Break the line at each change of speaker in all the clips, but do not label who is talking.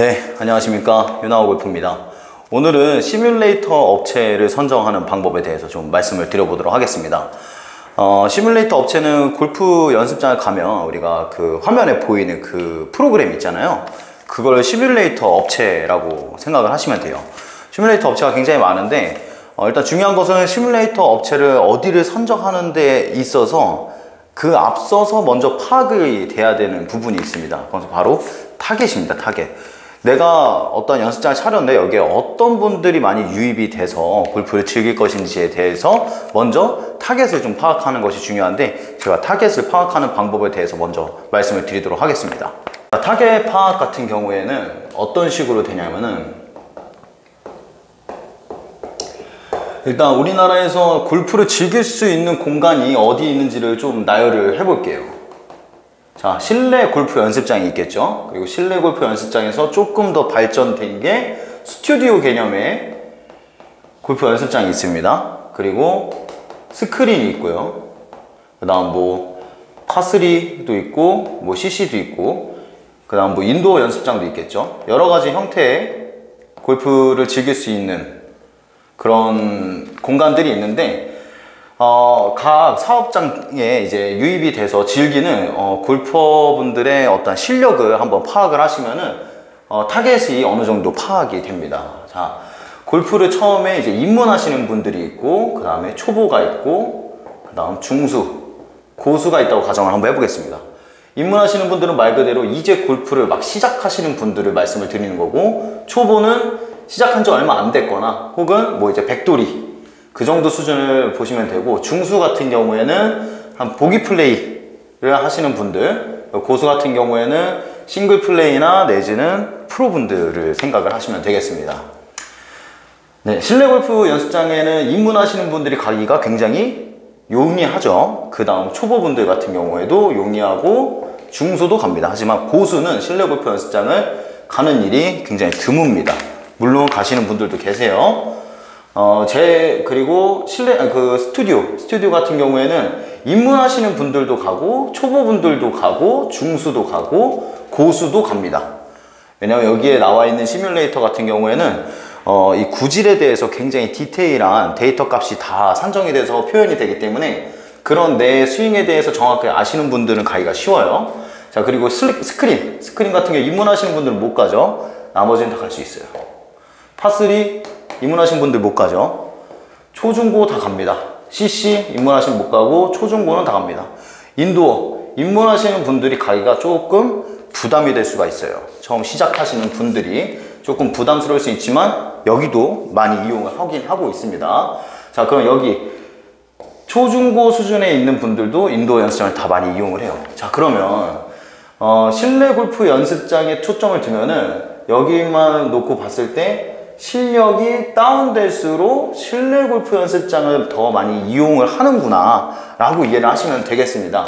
네, 안녕하십니까. 유나호 골프입니다. 오늘은 시뮬레이터 업체를 선정하는 방법에 대해서 좀 말씀을 드려보도록 하겠습니다. 시뮬레이터 업체는 골프 연습장을 가면 우리가 그 화면에 보이는 그 프로그램 있잖아요. 그걸 시뮬레이터 업체라고 생각을 하시면 돼요. 시뮬레이터 업체가 굉장히 많은데 일단 중요한 것은 시뮬레이터 업체를 어디를 선정하는 데 있어서 그 앞서서 먼저 파악이 돼야 되는 부분이 있습니다. 그래서 바로 타겟입니다. 타겟. 내가 어떤 연습장을 차렸는데 여기에 어떤 분들이 많이 유입이 돼서 골프를 즐길 것인지에 대해서 먼저 타겟을 좀 파악하는 것이 중요한데, 제가 타겟을 파악하는 방법에 대해서 먼저 말씀을 드리도록 하겠습니다. 타겟 파악 같은 경우에는 어떤 식으로 되냐면은, 일단 우리나라에서 골프를 즐길 수 있는 공간이 어디 있는지를 좀 나열을 해볼게요. 자, 실내 골프 연습장이 있겠죠. 그리고 실내 골프 연습장에서 조금 더 발전된 게 스튜디오 개념의 골프 연습장이 있습니다. 그리고 스크린이 있고요. 그 다음 뭐 파3도 있고 뭐 CC도 있고, 그 다음 뭐 인도어 연습장도 있겠죠. 여러 가지 형태의 골프를 즐길 수 있는 그런 공간들이 있는데, 각 사업장에 이제 유입이 돼서 즐기는 골퍼분들의 어떤 실력을 한번 파악을 하시면은 타겟이 어느 정도 파악이 됩니다. 자, 골프를 처음에 이제 입문하시는 분들이 있고, 그 다음에 초보가 있고, 그 다음 중수, 고수가 있다고 가정을 한번 해보겠습니다. 입문하시는 분들은 말 그대로 이제 골프를 막 시작하시는 분들을 말씀을 드리는 거고, 초보는 시작한 지 얼마 안 됐거나 혹은 뭐 이제 백돌이 그 정도 수준을 보시면 되고, 중수 같은 경우에는 한 보기 플레이를 하시는 분들, 고수 같은 경우에는 싱글 플레이나 내지는 프로분들을 생각을 하시면 되겠습니다. 네, 실내 골프 연습장에는 입문하시는 분들이 가기가 굉장히 용이하죠. 그 다음 초보분들 같은 경우에도 용이하고 중수도 갑니다. 하지만 고수는 실내 골프 연습장을 가는 일이 굉장히 드뭅니다. 물론 가시는 분들도 계세요. 그리고 스튜디오 같은 경우에는 입문하시는 분들도 가고, 초보분들도 가고, 중수도 가고, 고수도 갑니다. 왜냐면 여기에 나와 있는 시뮬레이터 같은 경우에는 이 구질에 대해서 굉장히 디테일한 데이터 값이 다 산정이 돼서 표현이 되기 때문에 그런 내 스윙에 대해서 정확하게 아시는 분들은 가기가 쉬워요. 자, 그리고 스크린 같은 경우 입문하시는 분들은 못 가죠. 나머지는 다 갈 수 있어요. 파3 입문하신 분들 못 가죠. 초중고 다 갑니다. CC 입문하시면 못 가고, 초중고는 다 갑니다. 인도어 입문하시는 분들이 가기가 조금 부담이 될 수가 있어요. 처음 시작하시는 분들이 조금 부담스러울 수 있지만 여기도 많이 이용을 하긴 하고 있습니다. 자, 그럼 여기 초중고 수준에 있는 분들도 인도어 연습장을 다 많이 이용을 해요. 자, 그러면 실내 골프 연습장에 초점을 두면은 여기만 놓고 봤을 때 실력이 다운될수록 실내 골프 연습장을 더 많이 이용을 하는구나 라고 이해를 하시면 되겠습니다.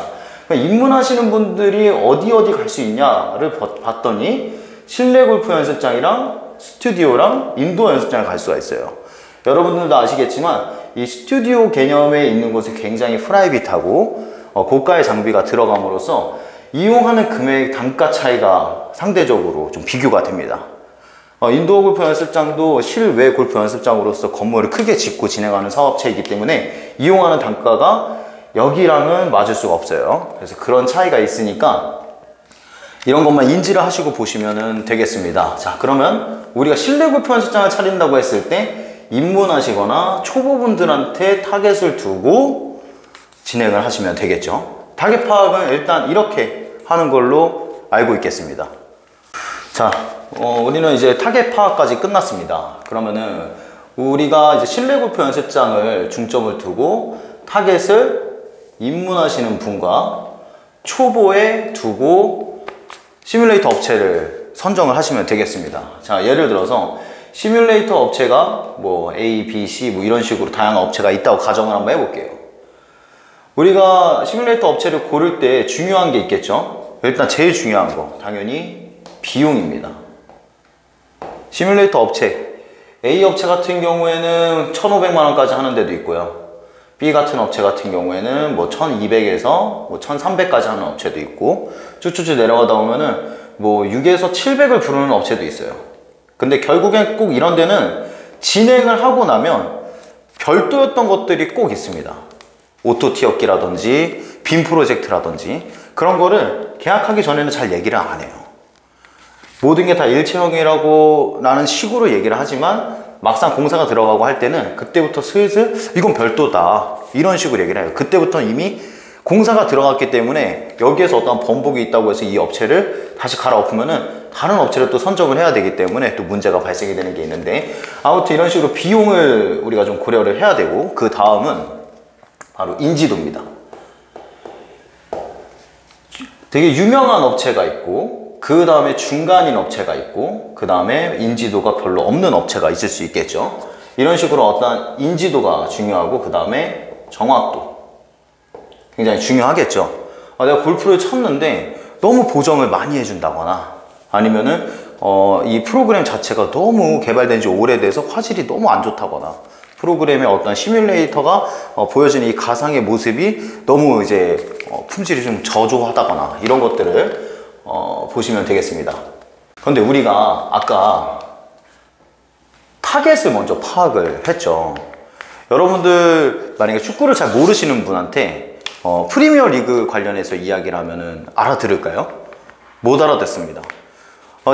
입문하시는 분들이 어디 갈 수 있냐를 봤더니 실내 골프 연습장이랑 스튜디오랑 인도어 연습장을 갈 수가 있어요. 여러분들도 아시겠지만 이 스튜디오 개념에 있는 곳이 굉장히 프라이빗하고 고가의 장비가 들어감으로써 이용하는 금액 단가 차이가 상대적으로 좀 비교가 됩니다. 인도어 골프 연습장도 실외 골프 연습장으로서 건물을 크게 짓고 진행하는 사업체이기 때문에 이용하는 단가가 여기랑은 맞을 수가 없어요. 그래서 그런 차이가 있으니까 이런 것만 인지를 하시고 보시면 되겠습니다. 자, 그러면 우리가 실내 골프 연습장을 차린다고 했을 때 입문하시거나 초보분들한테 타겟을 두고 진행을 하시면 되겠죠. 타겟 파악은 일단 이렇게 하는 걸로 알고 있겠습니다. 자, 우리는 이제 타겟 파악까지 끝났습니다. 그러면은 우리가 이제 실내 골프 연습장을 중점을 두고 타겟을 입문하시는 분과 초보에 두고 시뮬레이터 업체를 선정을 하시면 되겠습니다. 자, 예를 들어서 시뮬레이터 업체가 뭐 A, B, C 뭐 이런 식으로 다양한 업체가 있다고 가정을 한번 해볼게요. 우리가 시뮬레이터 업체를 고를 때 중요한 게 있겠죠. 일단 제일 중요한 거 당연히 비용입니다. 시뮬레이터 업체 A 업체 같은 경우에는 1,500만 원까지 하는 데도 있고요. B 같은 업체 같은 경우에는 뭐 1,200에서 뭐 1,300까지 하는 업체도 있고, 쭉쭉쭉 내려가다 보면은 뭐 6에서 700을 부르는 업체도 있어요. 근데 결국엔 꼭 이런 데는 진행을 하고 나면 별도였던 것들이 꼭 있습니다. 오토 티업기라든지 빔 프로젝트라든지 그런 거를 계약하기 전에는 잘 얘기를 안 해요. 모든 게 다 일체형이라고 라는 식으로 얘기를 하지만 막상 공사가 들어가고 할 때는 그때부터 슬슬 이건 별도다 이런 식으로 얘기를 해요. 그때부터 이미 공사가 들어갔기 때문에 여기에서 어떤 번복이 있다고 해서 이 업체를 다시 갈아엎으면은 다른 업체를 또 선정을 해야 되기 때문에 또 문제가 발생이 되는 게 있는데, 아무튼 이런 식으로 비용을 우리가 좀 고려를 해야 되고, 그 다음은 바로 인지도입니다. 되게 유명한 업체가 있고, 그 다음에 중간인 업체가 있고, 그 다음에 인지도가 별로 없는 업체가 있을 수 있겠죠. 이런 식으로 어떤 인지도가 중요하고, 그 다음에 정확도 굉장히 중요하겠죠. 내가 골프를 쳤는데 너무 보정을 많이 해준다거나 아니면은 이 프로그램 자체가 너무 개발된 지 오래돼서 화질이 너무 안 좋다거나, 프로그램의 어떤 시뮬레이터가 보여지는 이 가상의 모습이 너무 이제 품질이 좀 저조하다거나 이런 것들을 보시면 되겠습니다. 그런데 우리가 아까 타겟을 먼저 파악을 했죠. 여러분들 만약에 축구를 잘 모르시는 분한테 프리미어 리그 관련해서 이야기를 하면은 알아들을까요? 못 알아듣습니다.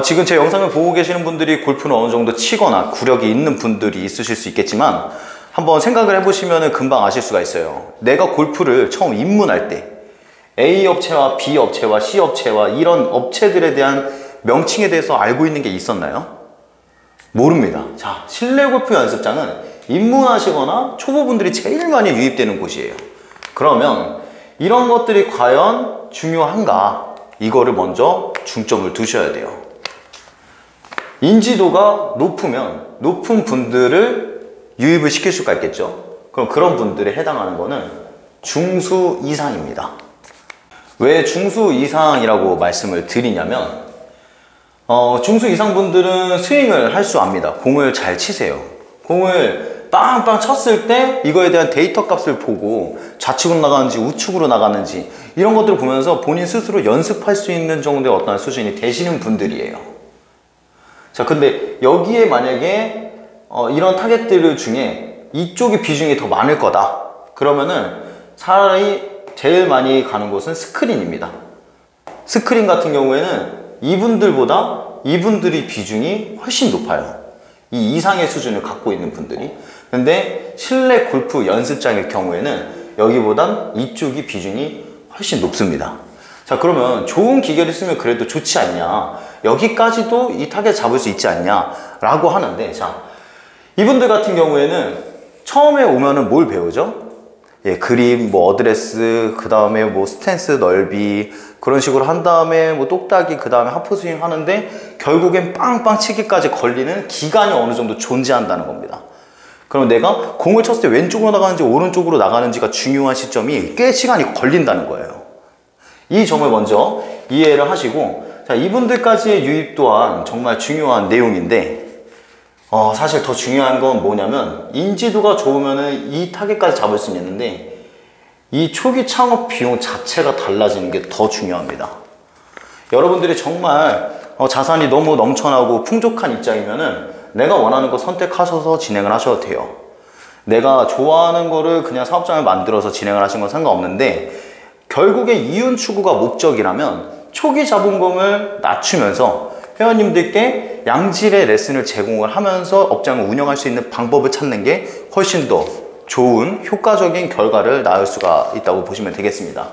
지금 제 영상을 보고 계시는 분들이 골프는 어느 정도 치거나 구력이 있는 분들이 있으실 수 있겠지만, 한번 생각을 해보시면 금방 아실 수가 있어요. 내가 골프를 처음 입문할 때 A 업체와 B 업체와 C 업체와 이런 업체들에 대한 명칭에 대해서 알고 있는 게 있었나요? 모릅니다. 자, 실내 골프 연습장은 입문하시거나 초보분들이 제일 많이 유입되는 곳이에요. 그러면 이런 것들이 과연 중요한가? 이거를 먼저 중점을 두셔야 돼요. 인지도가 높으면 높은 분들을 유입을 시킬 수가 있겠죠. 그럼 그런 분들에 해당하는 거는 중수 이상입니다. 왜 중수 이상이라고 말씀을 드리냐면, 중수 이상 분들은 스윙을 할 줄 압니다. 공을 잘 치세요. 공을 빵빵 쳤을 때 이거에 대한 데이터 값을 보고 좌측으로 나가는지 우측으로 나가는지 이런 것들을 보면서 본인 스스로 연습할 수 있는 정도의 어떤 수준이 되시는 분들이에요. 자, 근데 여기에 만약에 이런 타겟들 중에 이쪽의 비중이 더 많을 거다 그러면은 차라리 제일 많이 가는 곳은 스크린입니다. 스크린 같은 경우에는 이분들보다 이분들이 비중이 훨씬 높아요. 이 이상의 수준을 갖고 있는 분들이. 근데 실내 골프 연습장일 경우에는 여기보단 이쪽이 비중이 훨씬 높습니다. 자, 그러면 좋은 기계를 쓰면 그래도 좋지 않냐, 여기까지도 이 타겟 잡을 수 있지 않냐 라고 하는데, 자, 이분들 같은 경우에는 처음에 오면은 뭘 배우죠? 예, 그립, 뭐 어드레스, 그 다음에 뭐 스탠스 넓이 그런 식으로 한 다음에 뭐 똑딱이, 그 다음에 하프스윙 하는데 결국엔 빵빵 치기까지 걸리는 기간이 어느 정도 존재한다는 겁니다. 그럼 내가 공을 쳤을 때 왼쪽으로 나가는지 오른쪽으로 나가는지가 중요한 시점이 꽤 시간이 걸린다는 거예요. 이 점을 먼저 이해를 하시고, 자, 이분들까지의 유입 또한 정말 중요한 내용인데, 사실 더 중요한 건 뭐냐면, 인지도가 좋으면은 이 타겟까지 잡을 수 있는데 이 초기 창업 비용 자체가 달라지는 게 더 중요합니다. 여러분들이 정말 자산이 너무 넘쳐나고 풍족한 입장이면은 내가 원하는 거 선택하셔서 진행을 하셔도 돼요. 내가 좋아하는 거를 그냥 사업장을 만들어서 진행을 하신 건 상관없는데, 결국에 이윤 추구가 목적이라면 초기 자본금을 낮추면서 회원님들께 양질의 레슨을 제공을 하면서 업장을 운영할 수 있는 방법을 찾는 게 훨씬 더 좋은 효과적인 결과를 낳을 수가 있다고 보시면 되겠습니다.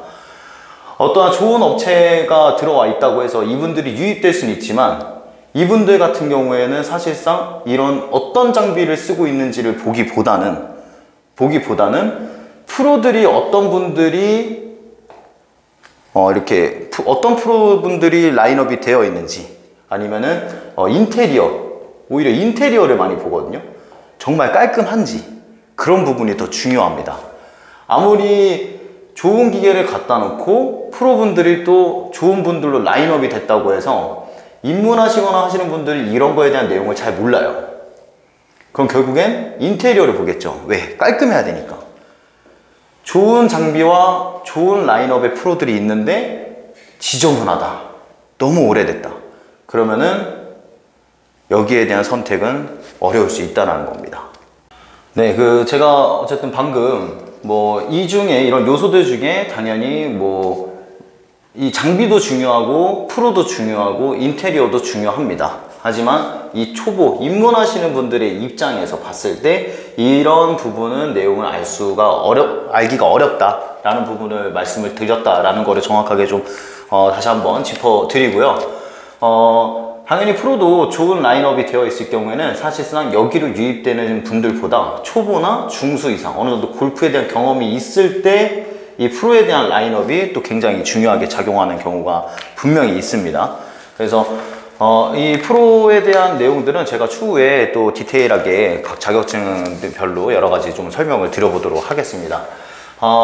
어떠한 좋은 업체가 들어와 있다고 해서 이분들이 유입될 수는 있지만, 이분들 같은 경우에는 사실상 이런 어떤 장비를 쓰고 있는지를 보기보다는 프로들이 어떤 분들이 이렇게 어떤 프로분들이 라인업이 되어 있는지, 아니면은 인테리어, 오히려 인테리어를 많이 보거든요. 정말 깔끔한지, 그런 부분이 더 중요합니다. 아무리 좋은 기계를 갖다 놓고 프로분들이 또 좋은 분들로 라인업이 됐다고 해서 입문하시거나 하시는 분들이 이런 거에 대한 내용을 잘 몰라요. 그럼 결국엔 인테리어를 보겠죠. 왜? 깔끔해야 되니까. 좋은 장비와 좋은 라인업의 프로들이 있는데 지저분하다, 너무 오래됐다, 그러면은 여기에 대한 선택은 어려울 수 있다는 겁니다. 네, 제가 어쨌든 방금 이 중에 이런 요소들 중에 당연히 이 장비도 중요하고 프로도 중요하고 인테리어도 중요합니다. 하지만 이 초보 입문하시는 분들의 입장에서 봤을 때 이런 부분은 내용을 알기가 어렵다라는 부분을 말씀을 드렸다라는 거를 정확하게 좀 다시 한번 짚어드리고요. 당연히 프로도 좋은 라인업이 되어 있을 경우에는 사실상 여기로 유입되는 분들보다 초보나 중수 이상 어느 정도 골프에 대한 경험이 있을 때 이 프로에 대한 라인업이 또 굉장히 중요하게 작용하는 경우가 분명히 있습니다. 그래서 이 프로에 대한 내용들은 제가 추후에 또 디테일하게 각 자격증별로 여러 가지 좀 설명을 드려보도록 하겠습니다.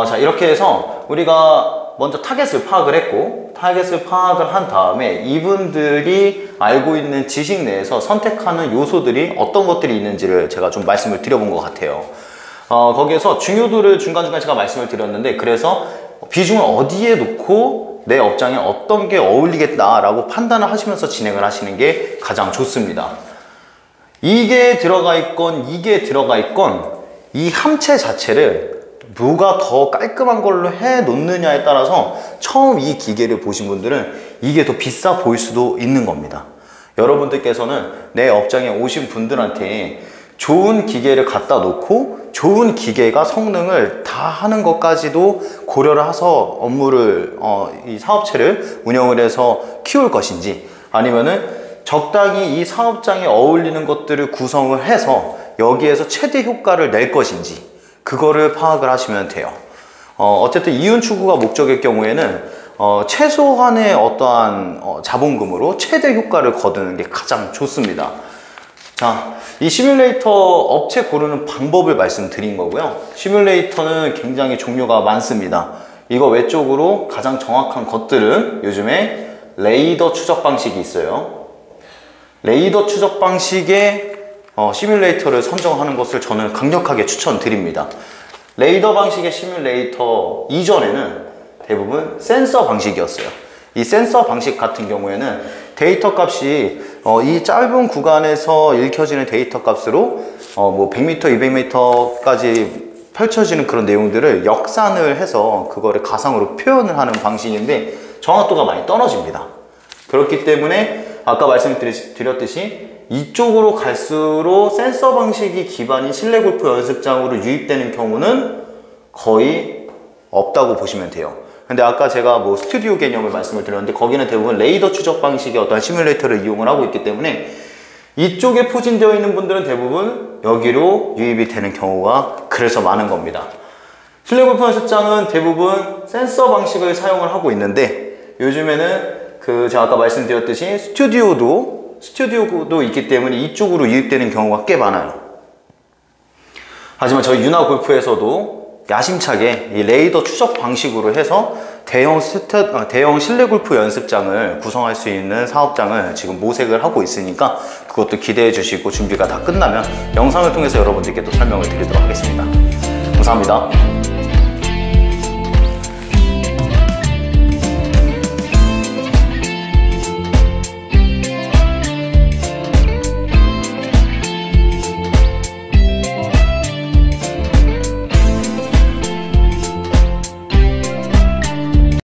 자, 이렇게 해서 우리가 먼저 타겟을 파악을 했고, 타겟을 파악을 한 다음에 이분들이 알고 있는 지식 내에서 선택하는 요소들이 어떤 것들이 있는지를 제가 좀 말씀을 드려본 것 같아요. 거기에서 중요도를 중간중간 제가 말씀을 드렸는데, 그래서 비중을 어디에 놓고 내 업장에 어떤 게 어울리겠다라고 판단을 하시면서 진행을 하시는 게 가장 좋습니다. 이게 들어가 있건 이게 들어가 있건 이 함체 자체를 누가 더 깔끔한 걸로 해 놓느냐에 따라서 처음 이 기계를 보신 분들은 이게 더 비싸 보일 수도 있는 겁니다. 여러분들께서는 내 업장에 오신 분들한테 좋은 기계를 갖다 놓고 좋은 기계가 성능을 다 하는 것까지도 고려를 해서 업무를 이 사업체를 운영을 해서 키울 것인지, 아니면은 적당히 이 사업장에 어울리는 것들을 구성을 해서 여기에서 최대 효과를 낼 것인지, 그거를 파악을 하시면 돼요. 어쨌든 이윤 추구가 목적일 경우에는 최소한의 어떠한 자본금으로 최대 효과를 거두는 게 가장 좋습니다. 자, 이 시뮬레이터 업체 고르는 방법을 말씀드린 거고요. 시뮬레이터는 굉장히 종류가 많습니다. 이거 외적으로 가장 정확한 것들은 요즘에 레이더 추적 방식이 있어요. 레이더 추적 방식의 시뮬레이터를 선정하는 것을 저는 강력하게 추천드립니다. 레이더 방식의 시뮬레이터 이전에는 대부분 센서 방식이었어요. 이 센서 방식 같은 경우에는 데이터 값이 이 짧은 구간에서 읽혀지는 데이터 값으로 100m, 200m까지 펼쳐지는 그런 내용들을 역산을 해서 그거를 가상으로 표현을 하는 방식인데 정확도가 많이 떨어집니다. 그렇기 때문에 아까 말씀드렸듯이 이쪽으로 갈수록 센서 방식이 기반인 실내 골프 연습장으로 유입되는 경우는 거의 없다고 보시면 돼요. 근데 아까 제가 스튜디오 개념을 말씀을 드렸는데 거기는 대부분 레이더 추적 방식의 어떤 시뮬레이터를 이용을 하고 있기 때문에 이쪽에 포진되어 있는 분들은 대부분 여기로 유입이 되는 경우가 그래서 많은 겁니다. 실내 골프 연습장은 대부분 센서 방식을 사용을 하고 있는데 요즘에는 제가 아까 말씀드렸듯이 스튜디오도 있기 때문에 이쪽으로 유입되는 경우가 꽤 많아요. 하지만 저희 유나 골프에서도 야심차게 이 레이더 추적 방식으로 해서 대형 실내 골프 연습장을 구성할 수 있는 사업장을 지금 모색을 하고 있으니까 그것도 기대해 주시고 준비가 다 끝나면 영상을 통해서 여러분들께 또 설명을 드리도록 하겠습니다. 감사합니다.